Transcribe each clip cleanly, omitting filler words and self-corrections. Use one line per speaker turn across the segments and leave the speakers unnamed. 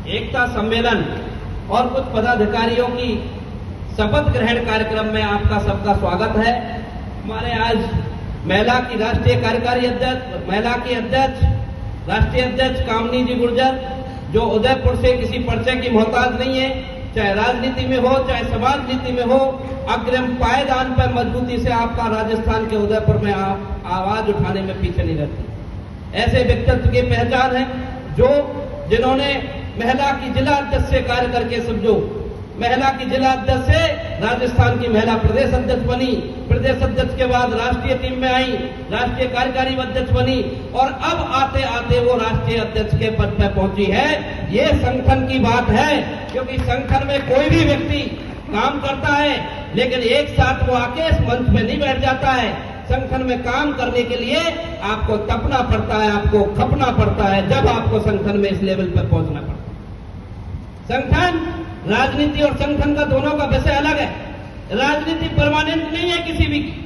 एकता सम्मेलन और कुछ पदाधिकारियों की शपथ ग्रहण कार्यक्रम में आपका सबका स्वागत है। हमारे आज महिला की राष्ट्रीय कार्यकारी अध्यक्ष, महिला की अध्यक्ष, राष्ट्रीय अध्यक्ष कामनी जी गुर्जर, जो उदयपुर से किसी परिचय की मोहताज नहीं है, चाहे राजनीति में हो चाहे समाज नीति में हो, अग्रिम पायदान पर मजबूती से आपका राजस्थान के उदयपुर में आवाज उठाने में पीछे नहीं रहती। ऐसे व्यक्तित्व की पहचान है जिन्होंने महिला की जिला अध्यक्ष से कार्य करके समझो, महिला की जिला अध्यक्ष से राजस्थान की महिला प्रदेश अध्यक्ष बनी, प्रदेश अध्यक्ष के बाद राष्ट्रीय टीम में आई, राष्ट्रीय कार्यकारी अध्यक्ष बनी और अब आते आते वो राष्ट्रीय अध्यक्ष के पद पर पहुंची है। ये संगठन की बात है, क्योंकि संगठन में कोई भी व्यक्ति काम करता है लेकिन एक साथ वो आके इस मंच में नहीं बैठ जाता है। संगठन में काम करने के लिए आपको तपना पड़ता है, आपको खपना पड़ता है, जब आपको संगठन में इस लेवल पर पहुंचना पड़ता है। संगठन, राजनीति और संगठन का दोनों का विषय अलग है। राजनीति परमानेंट नहीं है किसी भी की।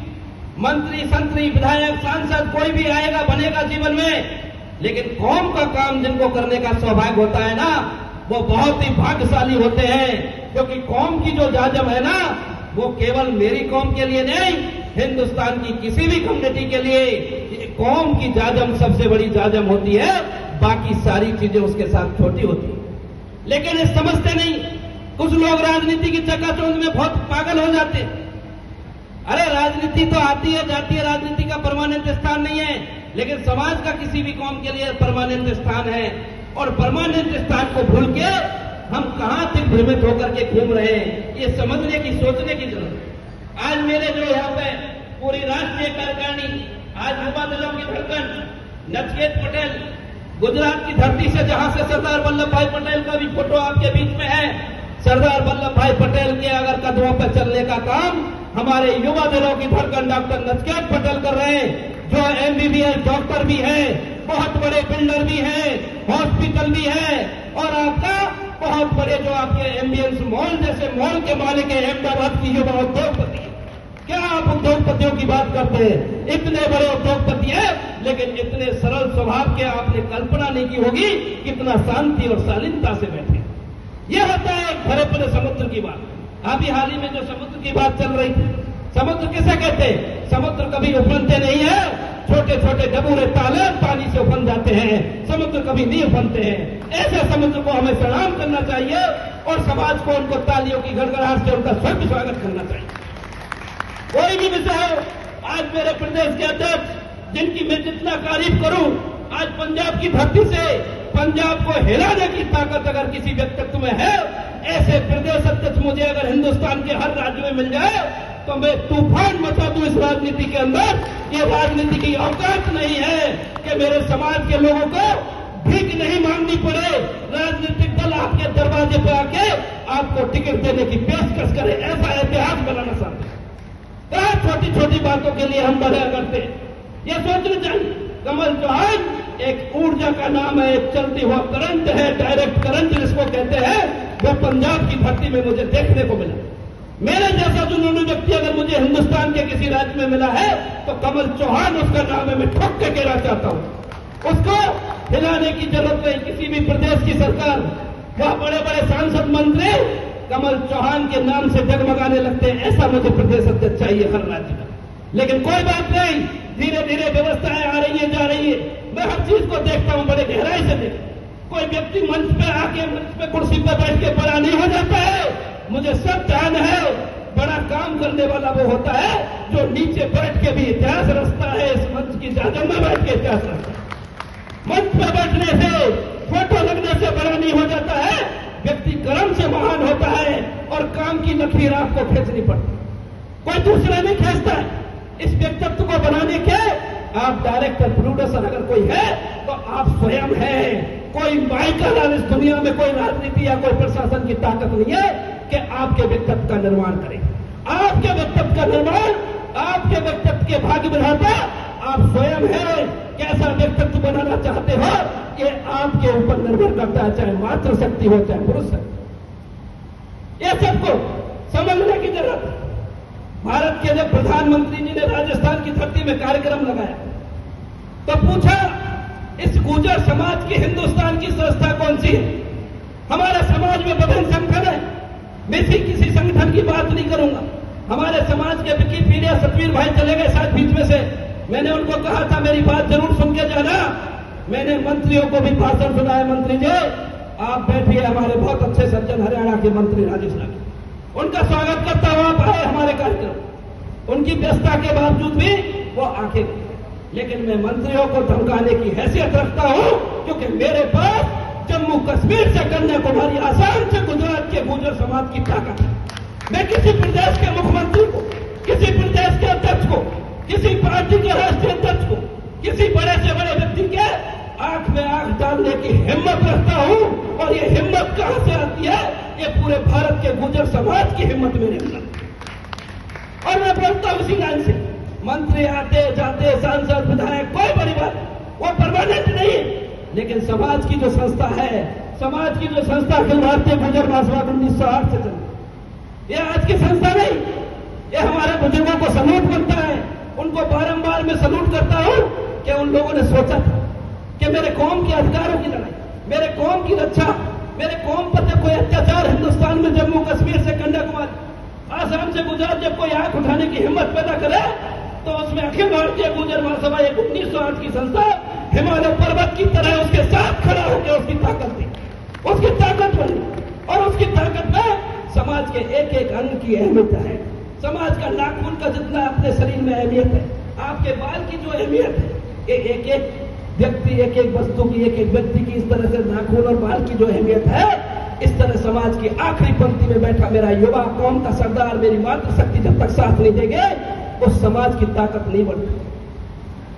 मंत्री, संतरी, विधायक, सांसद कोई भी आएगा बनेगा जीवन में, लेकिन कौम का काम जिनको करने का सौभाग्य होता है ना, वो बहुत ही भाग्यशाली होते हैं, क्योंकि कौम की जो जाजम है ना, वो केवल मेरी कौम के लिए नहीं, हिंदुस्तान की किसी भी कम्युनिटी के लिए कौम की जाजम सबसे बड़ी जाजम होती है, बाकी सारी चीजें उसके साथ छोटी होती है। लेकिन ये समझते नहीं, कुछ लोग राजनीति की चकाचौंध में बहुत पागल हो जाते हैं। अरे राजनीति तो आती है जाती है, राजनीति का परमानेंट स्थान नहीं है, लेकिन समाज का किसी भी कौम के लिए परमानेंट स्थान है। और परमानेंट स्थान को भूल के हम कहां तक भ्रमित होकर के घूम रहे हैं, ये समझने की, सोचने की जरूरत है। आज मेरे जो यहाँ पे पूरी राष्ट्रीय कार्यकारिणी, आज युवा दलों की धड़कन नचिकेत पटेल, गुजरात की धरती से, जहां से सरदार वल्लभ भाई पटेल का भी फोटो आपके बीच में है। सरदार वल्लभ भाई पटेल के अगर कदमों पर चलने का काम हमारे युवा दलों की धड़कन डॉक्टर नचिकेत पटेल कर रहे हैं, जो MBBS डॉक्टर भी है, बहुत बड़े बिल्डर भी हैं, हॉस्पिटल भी है, और आपका बहुत बड़े जो आपके एम्बियंस मॉल जैसे मॉल के मालिक है, अहमदाबाद की युवा उद्योगपति। क्या आप उद्योगपतियों की बात करते हैं? इतने बड़े उद्योगपति हैं, लेकिन इतने सरल स्वभाव के आपने कल्पना नहीं की होगी, कितना शांति और शालीनता से बैठे। यह होता है एक भरे पड़े समुद्र की बात। अभी हाल ही में जो समुद्र की बात चल रही थी, समुद्र किसे कहते हैं? समुद्र कभी उफनते नहीं है, छोटे छोटे डबूरे तालाब पानी से उफन जाते हैं, समुद्र कभी नहीं उफनते हैं। ऐसे समुद्र को हमें सलाम करना चाहिए और समाज को उनको तालियों की गड़गड़ाहट से उनका स्वयं स्वागत करना चाहिए। कोई भी विषय हो, आज मेरे प्रदेश के अध्यक्ष जिनकी मैं जितना तारीफ करूं, आज पंजाब की धरती से पंजाब को हिलाने की ताकत अगर किसी व्यक्तित्व में है, ऐसे प्रदेश अध्यक्ष मुझे अगर हिंदुस्तान के हर राज्य में मिल जाए तो मैं तूफान मचा दूं इस राजनीति के अंदर। ये राजनीति की औकात नहीं है कि मेरे समाज के लोगों को भीख नहीं मांगनी पड़े, राजनीतिक दल आपके दरवाजे पर आके आपको टिकट देने की पेशकश करे, ऐसा इतिहास बनाना चाहते हैं। क्या छोटी छोटी बातों के लिए हम बढ़ा करते हैं, ये सोचना चाहिए। कमल चौहान एक ऊर्जा का नाम है, एक चलती हुआ करंट है, डायरेक्ट करंट जिसको कहते हैं, वो पंजाब की धरती में मुझे देखने को मिला। मेरे जैसा जुनूनी व्यक्ति अगर मुझे हिंदुस्तान के किसी राज्य में मिला है तो कमल चौहान उसका नाम है, मैं ठोक के कहना चाहता हूं। उसको हिलाने की जरूरत नहीं, किसी भी प्रदेश की सरकार, वह बड़े बड़े सांसद मंत्री कमल चौहान के नाम से जगमगाने लगते हैं, ऐसा मुझे प्रदेश अध्यक्ष चाहिए हर राज्य का। लेकिन कोई बात नहीं, धीरे धीरे व्यवस्थाएं आ रही है, जा रही है। मैं हर चीज को देखता हूं, बड़े गहराई से देखता हूं। कोई व्यक्ति मंच पे आके, मंच पे कुर्सी पर बैठ के बड़ा नहीं हो जाता है, मुझे सब ध्यान है। बड़ा काम करने वाला वो होता है जो नीचे बैठ के भी इतिहास रचता है, इस मंच की जाजम में बैठ के इतिहास रचता है। मंच पर बैठने से, फोटो लगने से बड़ा नहीं हो जाता है, व्यक्ति कर्म से महान होता है और काम की लकीर आपको खींचनी पड़ती है, कोई दूसरा नहीं खींचता है। इस व्यक्तित्व को बनाने के आप डायरेक्टर, प्रोड्यूसर अगर कोई है तो आप स्वयं हैं। कोई माइका लाल इस दुनिया में, कोई राजनीति या कोई प्रशासन की ताकत नहीं है कि आपके व्यक्तित्व का निर्माण करे। आपके व्यक्तित्व का निर्माण, आपके व्यक्तित्व के भाग्य विधाता आप स्वयं हैं। कैसा व्यक्तित्व बनाना चाहते हो ये आपके ऊपर निर्भर करता है, चाहे मातृशक्ति हो चाहे पुरुष शक्ति। ये सबको समझने की जरूरत है। भारत के जब प्रधानमंत्री जी ने राजस्थान की धरती में कार्यक्रम लगाया तो पूछा, इस गुर्जर समाज की हिंदुस्तान की संस्था कौन सी है? हमारे समाज में विभिन्न संगठन है, मैं किसी संगठन की बात नहीं करूंगा। हमारे समाज के विकिपीडिया सतवीर भाई चले गए शायद बीच में से, मैंने उनको कहा था मेरी बात जरूर सुन के जाना। मैंने मंत्रियों को भी भाषण सुनाया, मंत्री जी आप बैठिए, हमारे बहुत अच्छे सज्जन हरियाणा के मंत्री राजेश लागे, उनका स्वागत करता हुआ आप आए हमारे कार्यक्रम। उनकी व्यस्तता के बावजूद भी वो आके, लेकिन मैं मंत्रियों को धमकाने की हैसियत रखता हूं क्योंकि मेरे पास जम्मू कश्मीर से कन्याकुमारी, आसाम से गुजरात के गुर्जर समाज की ताकत है। मैं किसी प्रदेश के मुख्यमंत्री को, किसी प्रदेश के अध्यक्ष को, किसी पार्टी के राष्ट्रीय अध्यक्ष को, किसी बड़े से बड़े व्यक्ति के आंख में आंख डालने की हिम्मत रखता हूं। और ये हिम्मत कहां से आती है? ये पूरे भारत के गुर्जर समाज की हिम्मत मेरे अंदर। और मैं बोलता हूं इसी लाइन से, मंत्री आते जाते, सांसद विधायक कोई बड़ी बात, वो परमानेंट नहीं है, लेकिन समाज की जो संस्था है, समाज की जो संस्था अखिल भारतीय गुर्जर महासभा 1908 से चली, ये आज की संस्था नहीं, ये हमारे बुजुर्गों को सलूट बनता है। उनको बारंबार मैं सलूट करता हूं कि उन लोगों ने सोचा था कि मेरे कौम के अधिकारों की लड़ाई, मेरे कौम की रक्षा, मेरे कौम पर जब कोई अत्याचार हिंदुस्तान में जम्मू कश्मीर से कन्याकुमारी, आसाम से गुजरात जब कोई आंख उठाने की हिम्मत पैदा करे, तो उसमें अखिल भारतीय गुर्जर महासभा एक 1908 की संस्था हिमालय पर्वत की तरह उसके साथ खड़ा होकर उसकी ताकत दी, उसकी ताकत बनी। और उसकी ताकत में समाज के एक एक अंग की अहमियत है, समाज का नाखून का जितना अपने शरीर में अहमियत है, आपके बाल की जो अहमियत है, ये एक एक व्यक्ति, एक एक वस्तु की, एक एक व्यक्ति की इस तरह से नाखून और बाल की जो अहमियत है, इस तरह समाज की आखिरी पंक्ति में बैठा मेरा युवा, कौम का सरदार, मेरी मातृशक्ति जब तक साथ नहीं देंगे उस समाज की ताकत नहीं बढ़ती।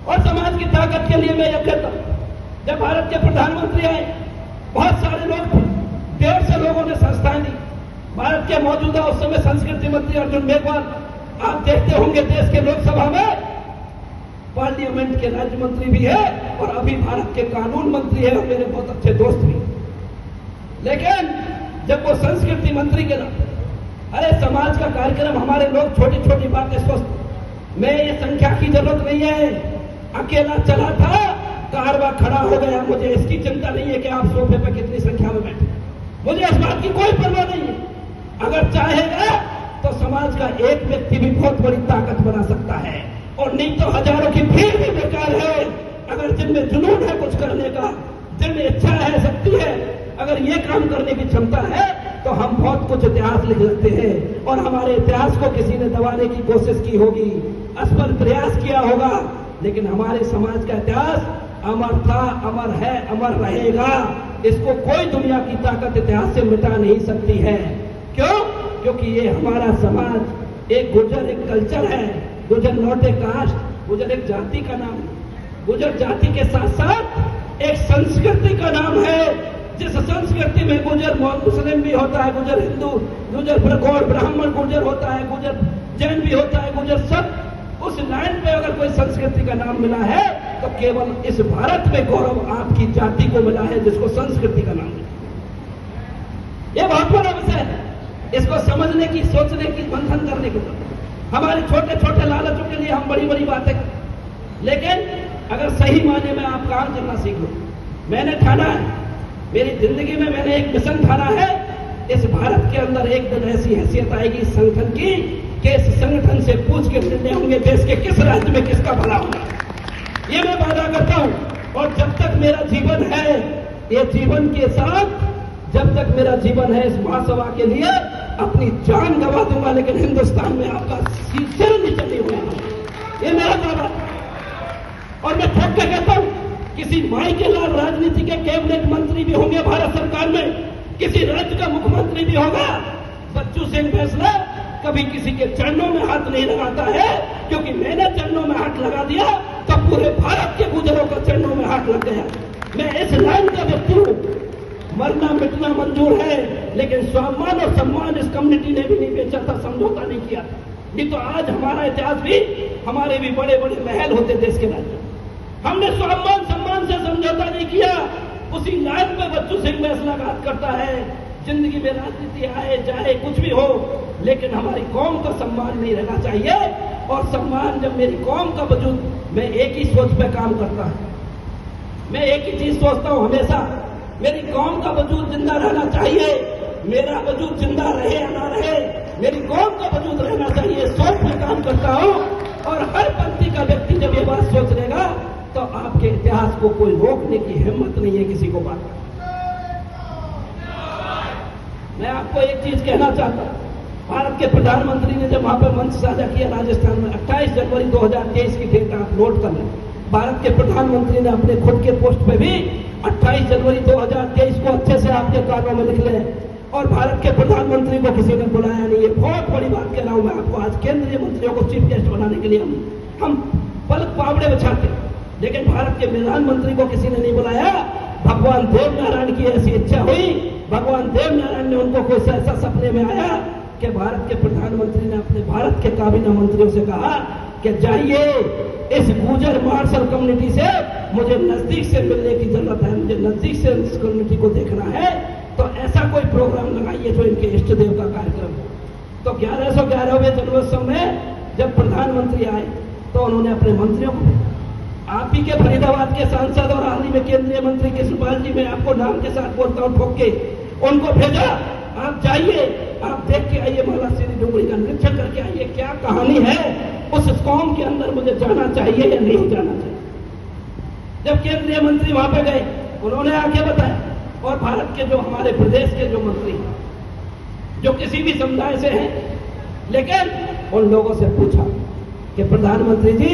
और समाज की ताकत के लिए मैं यह कहता हूं, जब भारत के प्रधानमंत्री आए बहुत सारे लोग थे, 150 लोगों ने संस्थाएं दी। भारत के मौजूदा उस समय संस्कृति मंत्री अर्जुन मेघवाल, आप देखते होंगे देश के लोकसभा में पार्लियामेंट के राज्य मंत्री भी है और अभी भारत के कानून मंत्री है और मेरे बहुत अच्छे दोस्त भी। लेकिन जब वो संस्कृति मंत्री के नाते, अरे समाज का कार्यक्रम, हमारे लोग छोटी छोटी बातें सोचते, मैं ये संख्या की जरूरत नहीं है, अकेला चला था कारवा खड़ा हो गया, मुझे इसकी चिंता नहीं है कि आप सोफे पर कितनी संख्या में बैठे, मुझे इस बात की कोई परवाह नहीं है। अगर चाहेगा तो समाज का एक व्यक्ति भी बहुत बड़ी ताकत बना सकता है, और नहीं तो हजारों की भीड़ भी बेकार है। अगर जिनमें जुनून है कुछ करने का, जिनमें इच्छा है, शक्ति है, अगर ये काम करने की क्षमता है तो हम बहुत कुछ इतिहास लिख सकते हैं। और हमारे इतिहास को किसी ने दबाने की कोशिश की होगी, असफल प्रयास किया होगा, लेकिन हमारे समाज का इतिहास अमर था, अमर है, अमर रहेगा। इसको कोई दुनिया की ताकत इतिहास से मिटा नहीं सकती है। क्यों? क्योंकि ये हमारा समाज एक गुर्जर, एक कल्चर है। Gurjar not a caste, Gurjar एक जाति का नाम है। गुर्जर जाति के साथ साथ एक संस्कृति का नाम है, जिस संस्कृति में गुर्जर मुस्लिम भी होता है, गुर्जर हिंदू, गुर्जर गौड़ ब्राह्मण गुर्जर होता है, गुर्जर जैन भी होता है, गुर्जर सब, उस लाइन पे अगर कोई संस्कृति का नाम मिला है तो केवल इस भारत में गौरव आपकी जाति को मिला है, जिसको संस्कृति का नाम मिला। यह बहुत बड़ा विषय है, इसको समझने की, सोचने की, मंथन करने की। हमारे छोटे छोटे लालचों के लिए हम बड़ी बड़ी बातें करते, लेकिन अगर सही मायने में आप काम करना सीख लो। मैंने ठाना है, मेरी जिंदगी में मैंने एक मिशन ठाना है, इस भारत के अंदर एक दिन ऐसी हैसियत आएगी इस संगठन की कि इस संगठन से पूछ के निर्णय होंगे देश के किस राज्य में किसका भला होगा। ये मैं वादा करता हूं। और जब तक मेरा जीवन है, ये जीवन के साथ जब तक मेरा जीवन है, इस महासभा के लिए अपनी जान गंवा दूंगा, लेकिन हिंदुस्तान में आपका सिर नीचे नहीं होगा। ये मेरा दावा। और मैं ठोक के कहता हूं, किसी माई के लाल राजनीति के कैबिनेट मंत्री भी होंगे भारत सरकार में, किसी राज्य का मुख्यमंत्री भी होगा, बच्चू सिंह फैसला कभी किसी के चरणों में हाथ नहीं लगाता है, क्योंकि मैंने चरणों में हाथ लगा दिया तो पूरे भारत के गुजरों का चरणों में हाथ लग गया। मैं इस लाइन का व्यक्ति हूं। मरना मिटना मंजूर है, लेकिन स्वाभिमान और सम्मान इस कम्युनिटी ने भी नहीं बेचा था, समझौता नहीं किया था। नहीं तो आज हमारा इतिहास भी, हमारे भी बड़े बड़े महल होते देश के राज्य। हमने स्वाभिमान सम्मान से समझौता नहीं किया। उसी लाइन पे बच्चू सिंह फैसला घात करता है। जिंदगी में राजनीति आए जाए कुछ भी हो, लेकिन हमारी कौम का सम्मान नहीं रहना चाहिए। और सम्मान, जब मेरी कौम का वजूद, मैं एक ही सोच पे काम करता हूं। मैं एक ही चीज सोचता हूं हमेशा मेरी कौम का वजूद जिंदा रहना चाहिए, मेरा वजूद जिंदा रहे या ना रहे, मेरी कौम का वजूद रहना चाहिए, सोच में काम करता हूं। और हर पंथी का व्यक्ति जब ये बात सोच लेगा तो आपके इतिहास को कोई रोकने की हिम्मत नहीं है किसी को बात। मैं आपको एक चीज कहना चाहता हूं, भारत के प्रधानमंत्री ने जब वहां पर मंच साझा किया राजस्थान में 28 जनवरी 2023 की डेट आप नोट कर लें। भारत के प्रधानमंत्री ने अपने खुद के पोस्ट पे भी 28 जनवरी 2023 को अच्छे से आपके कानों में लिख लें। और भारत के प्रधानमंत्री को किसी ने बुलाया नहीं। ये बहुत बड़ी बात कह रहा हूं मैं आपको। आज केंद्रीय मंत्रियों को चीफ गेस्ट बनाने के लिए हम पलक पावड़े बचाते, लेकिन भारत के प्रधानमंत्री को किसी ने नहीं बुलाया। भगवान देव नारायण की ऐसी इच्छा हुई, भगवान देव नारायण ने उनको कोई ऐसा सपने में आया कि भारत के प्रधानमंत्री ने अपने भारत के काबीना मंत्रियों से कहा कि जाइए इस गुर्जर मार्शल कम्युनिटी से मुझे नजदीक से मिलने की जरूरत है, मुझे नजदीक से इस कम्युनिटी को देखना है, तो ऐसा कोई प्रोग्राम लगाइए जो इनके इष्ट देव का कार्यक्रम हो। तो 1111वें जन्मोत्सव में जब प्रधानमंत्री आए तो उन्होंने अपने मंत्रियों को, आप ही के फरीदाबाद के सांसद और हाल ही में केंद्रीय मंत्री कृष्णपाल जी, मैं आपको नाम के साथ बोलता हूं ठोक के, उनको भेजा, आप जाइए, आप देख के आइए, माला श्री डुंगरी का निरीक्षण करके आइए, क्या कहानी है उस कौम के अंदर, मुझे जाना चाहिए या नहीं जाना चाहिए। जब केंद्रीय मंत्री वहां पे गए उन्होंने आके बताया, और भारत के जो हमारे प्रदेश के जो मंत्री जो किसी भी समुदाय से हैं, लेकिन उन लोगों से पूछा कि प्रधानमंत्री जी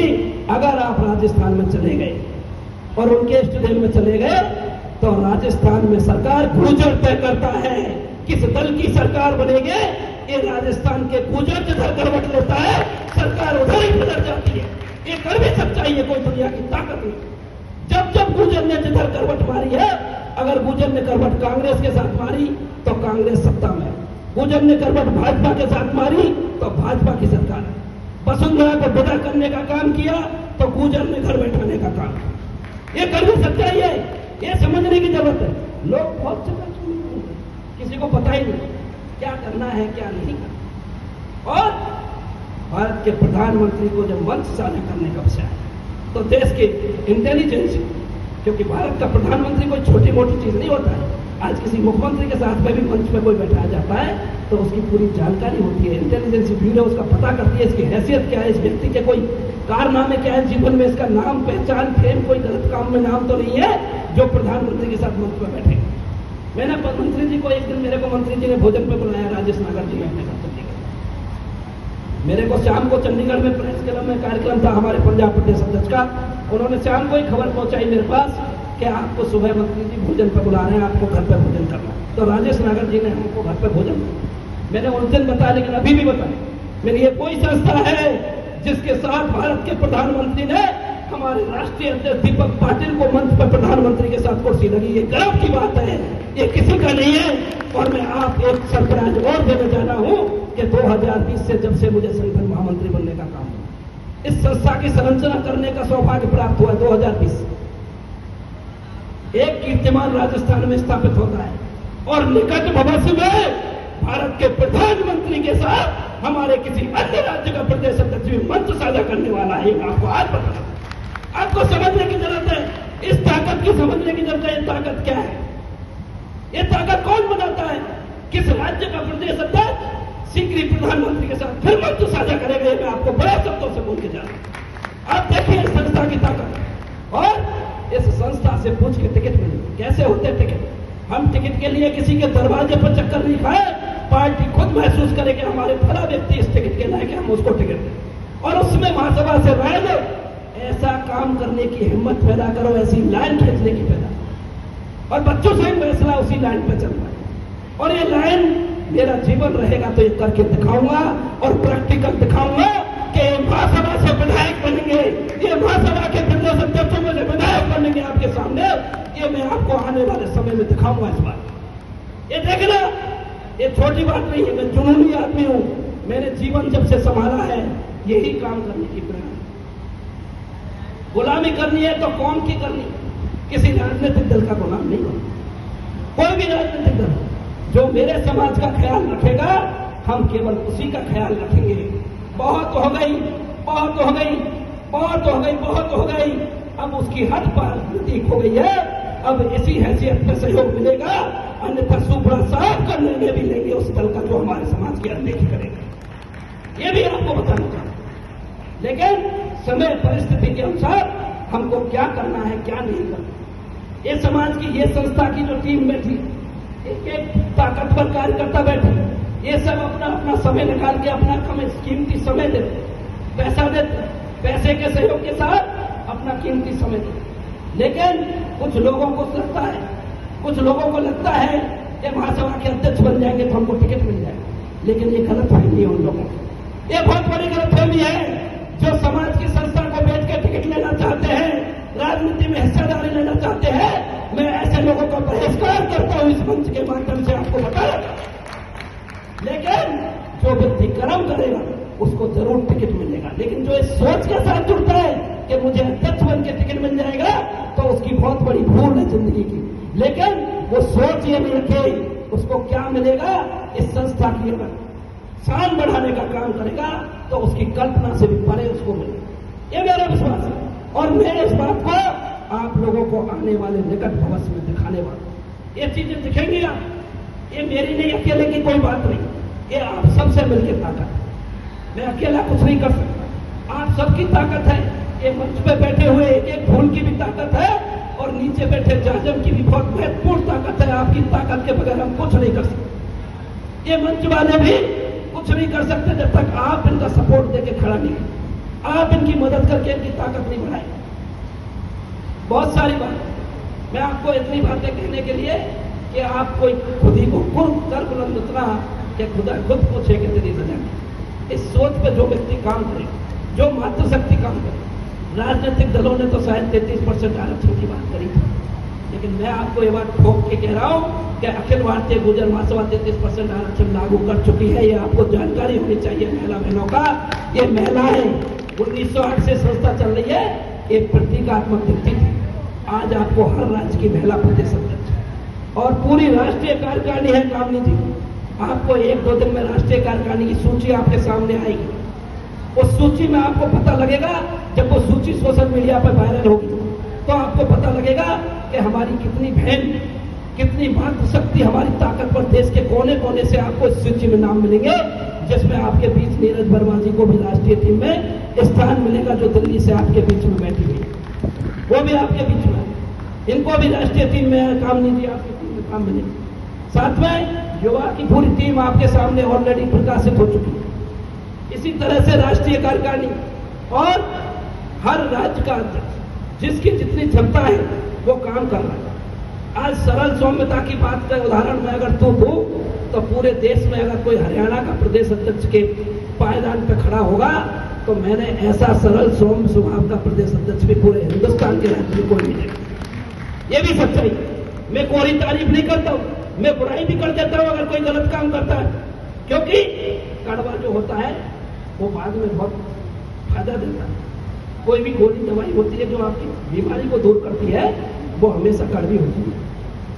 अगर आप राजस्थान में चले गए और उनके स्टेडियम में चले गए तो राजस्थान में सरकार गुर्जर तय करता है किस दल की सरकार बनेगी। ये राजस्थान के गुर्जर जिधर करवट लेता है सरकार उधर ही बदल जाती है। ये कर भी सकता है, ये कोई दुनिया की ताकत नहीं। जब जब गुर्जर ने जिधर करवट मारी है, अगर गुर्जर ने करवट कांग्रेस के साथ मारी तो कांग्रेस सत्ता में, गुर्जर ने करवट भाजपा के साथ मारी तो भाजपा की सरकार है। वसुंधरा को विदा करने का काम किया तो गुर्जर ने घर बैठाने का काम किया। ये कर भी सकता है, ये समझने की जरूरत है। लोग बहुत चक्कर किसी को पता ही नहीं क्या करना है क्या नहीं करना। और भारत के प्रधानमंत्री को जब मंच साझा करने का विषय है तो देश के इंटेलिजेंस, क्योंकि भारत का प्रधानमंत्री कोई छोटी मोटी चीज नहीं होता है। आज किसी मुख्यमंत्री के साथ में भी मंच में कोई बैठाया जाता है तो उसकी पूरी जानकारी होती है, इंटेलिजेंस ब्यूरो उसका पता करती है, इसकी हैसियत क्या है, इस व्यक्ति के कोई कारनामे क्या है जीवन में, इसका नाम पहचान फेम, कोई गलत काम में नाम तो नहीं है जो प्रधानमंत्री के साथ मंच में बैठे। मैंने मंत्री जी को एक दिन, मेरे को मंत्री जी ने भोजन पे बुलाया राजेश नागर जी ने अपने साथ चंडीगढ़। मेरे को शाम को चंडीगढ़ में प्रेस क्लब में कार्यक्रम था हमारे पंजाब प्रदेश अध्यक्ष का, उन्होंने शाम को ही खबर पहुंचाई मेरे पास कि आपको सुबह मंत्री जी भोजन पर बुला रहे हैं, आपको घर पर भोजन करना है। तो राजेश नागर जी ने हमको घर पर भोजन किया। मैंने उस दिन बताया, लेकिन अभी भी बताया, मेरी ये कोई संस्था है जिसके साथ भारत के प्रधानमंत्री ने हमारे राष्ट्रीय अध्यक्ष दीपक पाटिल को मंच पर प्रधानमंत्री के साथ कुर्सी लगी। ये गर्व की बात है, ये किसी का नहीं है। और मैं आप एक सरप्राइज और देने जा रहा हूं कि 2020 से जब से मुझे संगठन महामंत्री बनने का काम हुआ, इस संस्था की संरचना करने का सौभाग्य प्राप्त हुआ। 2020 एक कीर्तिमान राजस्थान में स्थापित होता है और निकट भविष्य में भारत के प्रधानमंत्री के साथ हमारे किसी अन्य राज्य का प्रदेश अध्यक्ष भी मंच साझा करने वाला है। आपको आज पता, आपको समझने की जरूरत है, इस ताकत की समझने की जरूरत है। ये ताकत क्या है, ये ताकत कौन बनाता है, किस राज्य का प्रदेश अध्यक्ष शीघ्र ही प्रधानमंत्री के साथ फिर मंच साझा करेंगे। मैं आपको बड़े शब्दों से बोल के जा रहा हूं। आप देखिए इस संस्था की ताकत। और इस संस्था से पूछ के टिकट मिले, कैसे होते टिकट। हम टिकट के लिए किसी के दरवाजे पर चक्कर नहीं खाए, पार्टी खुद महसूस करे कि हमारे फला व्यक्ति इस टिकट के लायक है, हम उसको टिकट दें और उसमें महासभा से राय लो। ऐसा काम करने की हिम्मत पैदा करो, ऐसी लाइन खींचने की पैदा, और बच्चों से फैसला उसी लाइन पर चलना है। और ये लाइन मेरा जीवन रहेगा तो ये करके दिखाऊंगा और प्रैक्टिकल दिखाऊंगा कि महासभा से विधायक बनेंगे, ये महासभा के प्रदेश अध्यक्षों में से विधायक बनेंगे आपके सामने। ये मैं आपको आने वाले समय में दिखाऊंगा। इस बात ये देखना, ये छोटी बात नहीं है। मैं जुनूनी आदमी हूं, मैंने जीवन जब से संभाला है यही काम करने की प्रेरणा। गुलामी करनी है तो कौम की करनी, किसी राजनीतिक दल का गुलाम नहीं होना। कोई भी राजनीतिक दल जो मेरे समाज का ख्याल रखेगा, हम केवल उसी का ख्याल रखेंगे। बहुत हो गई, बहुत हो गई, बहुत हो गई, बहुत हो गई। अब उसकी हद पार प्रतीक हो गई है।
अब इसी हैसियत में सहयोग मिलेगा, अन्यथा सुपड़ा साफ कर निर्णय भी लेंगे उस दल का जो हमारे समाज की अनदेखी करेगा। ये भी आपको बताना चाहता हूं। लेकिन समय परिस्थिति के अनुसार हमको क्या करना है, क्या नहीं करना। ये समाज की, ये संस्था की जो टीम बैठी, एक एक ताकतवर कार्यकर्ता बैठे, ये सब अपना अपना समय निकाल के अपना कीमती समय देते, पैसा देते, पैसे के सहयोग के साथ अपना कीमती समय देते। लेकिन कुछ लोगों को लगता है, कुछ लोगों को लगता है कि महासभा के अध्यक्ष बन जाएंगे तो हमको टिकट मिल जाएगा। लेकिन ये गलतफहमी है उन लोगों की, ये बहुत बड़ी गलतफहमी है। जो समाज की संस्था को बेच के टिकट लेना चाहते हैं, राजनीति में हिस्सेदारी लेना चाहते हैं, मैं ऐसे लोगों का बहिष्कार करता हूं इस मंच के माध्यम से आपको बताया। लेकिन जो व्यक्ति कर्म करेगा उसको जरूर टिकट मिलेगा। लेकिन जो इस सोच के साथ जुड़ता है कि मुझे अध्यक्ष बन के टिकट मिल जाएगा, तो उसकी बहुत बड़ी भूल है जिंदगी की। लेकिन वो सोच ये नहीं रखे उसको क्या मिलेगा, इस संस्था की अगर शान बढ़ाने का काम करेगा तो उसकी कल्पना से भी परे उसको मिलेगा। ये मेरा विश्वास है और मैं इस बात को आप लोगों को आने वाले निकट भविष्य में दिखाने वाला। ये चीजें दिखेंगी आप, ये मेरी नहीं, अकेले की कोई बात नहीं, ये आप सबसे मिलकर ताकत है। मैं अकेला कुछ नहीं कर सकता, आप सबकी ताकत है। ये मंच पे बैठे हुए एक एक फूल की भी ताकत है और नीचे बैठे जाजम की भी बहुत महत्वपूर्ण ताकत है। आपकी ताकत के बगैर हम कुछ नहीं कर सकते। ये मंच वाले भी कुछ नहीं कर सकते जब तक आप इनका सपोर्ट देके खड़ा नहीं करें, आप इनकी मदद करके इनकी ताकत नहीं बढ़ाएंगे। बहुत सारी बात मैं आपको इतनी बातें कहने के लिए कि आप कोई खुद ही को कर बुलंद उतना कि खुदा खुद पूछे कि तेरी सजा। इस सोच पे जो व्यक्ति काम करे, जो मातृशक्ति काम करे, राजनीतिक दलों ने तो शायद 33% आरक्षण की बात करी थी, लेकिन मैं आपको ये बात ठोक के कह रहा हूं कि अखिल भारतीय गुर्जर महासभा 33% आरक्षण लागू कर चुकी है। ये आपको जानकारी होनी चाहिए महिला बहनों का। ये महिलाएं 1908 से संस्था चल रही है, एक प्रतीकात्मक व्यक्ति थी। आज आपको हर राज्य की महिला प्रदेश अध्यक्ष और पूरी राष्ट्रीय कार्यकारिणी है कामनी जी। आपको 1-2 दिन में राष्ट्रीय कार्यकारिणी की सूची आपके सामने आएगी। उस सूची में आपको पता लगेगा, जब वो सूची सोशल मीडिया पर वायरल होगी तो आपको पता लगेगा कि हमारी कितनी बहन, कितनी मातृशक्ति, हमारी ताकतवर देश के कोने कोने से आपको इस सूची में नाम मिलेंगे, जिसमें आपके बीच नीरज वर्मा जी को भी राष्ट्रीय टीम में स्थान मिलेगा, जो दिल्ली से आपके बीच में बैठी हुई, वो भी आपके बीच में, इनको भी राष्ट्रीय टीम में कामनी जी आपकी टीम में काम मिलेगा। साथ में युवा की पूरी टीम आपके सामने ऑलरेडी प्रकाशित हो चुकी है। इसी तरह से राष्ट्रीय कार्यकारिणी और हर राज्य का अध्यक्ष जिसकी जितनी क्षमता है वो काम कर रहा है। आज सरल सौम्यता की बात का उदाहरण मैं अगर दूं तो पूरे देश में अगर कोई हरियाणा का प्रदेश अध्यक्ष के पायदान पर खड़ा होगा तो मैंने ऐसा सरल सौम्य स्वभाव का प्रदेश अध्यक्ष भी पूरे हिंदुस्तान के राज्य में कोई नहीं देखा। ये भी सच्चाई। मैं कोई तारीफ नहीं करता हूं, मैं बुराई भी कर देता हूं अगर कोई गलत काम करता है, क्योंकि कड़वा जो होता है वो बाद में बहुत फायदा देता है। कोई भी गोली दवाई होती है जो आपकी बीमारी को दूर करती है, वो हमेशा कड़वी होती है।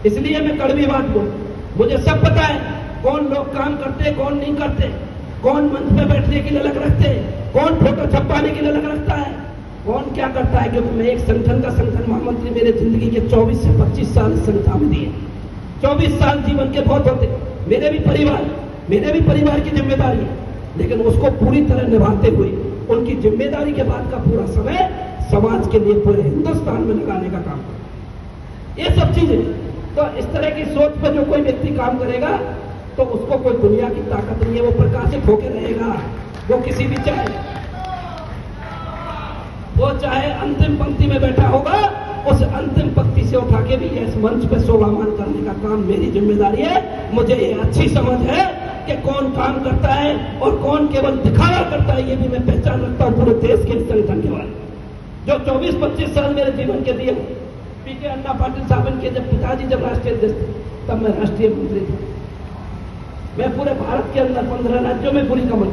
इसलिए मैं कड़वी बात बोल, मुझे सब पता है कौन लोग काम करते, कौन नहीं करते, कौन मंच पे बैठने के लिए अलग रखते, कौन फोटो छपवाने के लिए अलग रखता है, कौन क्या करता है। क्योंकि मैं एक संगठन का संगठन महामंत्री मेरे जिंदगी के 24 से 25 साल इस संस्था में दिए। 24 साल जीवन के बहुत होते, मेरे भी परिवार की जिम्मेदारी है, लेकिन उसको पूरी तरह निभाते हुए उनकी जिम्मेदारी के बाद का पूरा समय समाज के लिए पूरे हिंदुस्तान में लगाने का काम कर। ये सब चीजें, तो इस तरह की सोच पर जो कोई व्यक्ति काम करेगा तो उसको कोई दुनिया की ताकत नहीं है, वो प्रकाशित होकर रहेगा। वो किसी भी चाहे अंतिम पंक्ति में बैठा होगा, उस अंतिम पंक्ति से उठा के भी इस मंच पे शोभामान करने का काम मेरी जिम्मेदारी है। मुझे ये अच्छी समझ है कि कौन काम करता है और कौन केवल दिखावा करता है, ये भी मैं पहचान रखता हूं पूरे देश के संगठन के बारे में। जो 24-25 साल मेरे जीवन के दिए, पीके अन्ना पाटिल साहब के जब पिताजी जब राष्ट्रीय अध्यक्ष थे, तब मैं राष्ट्रीय मंत्री था। मैं पूरे भारत के अंदर 15 राज्यों में पूरी कमल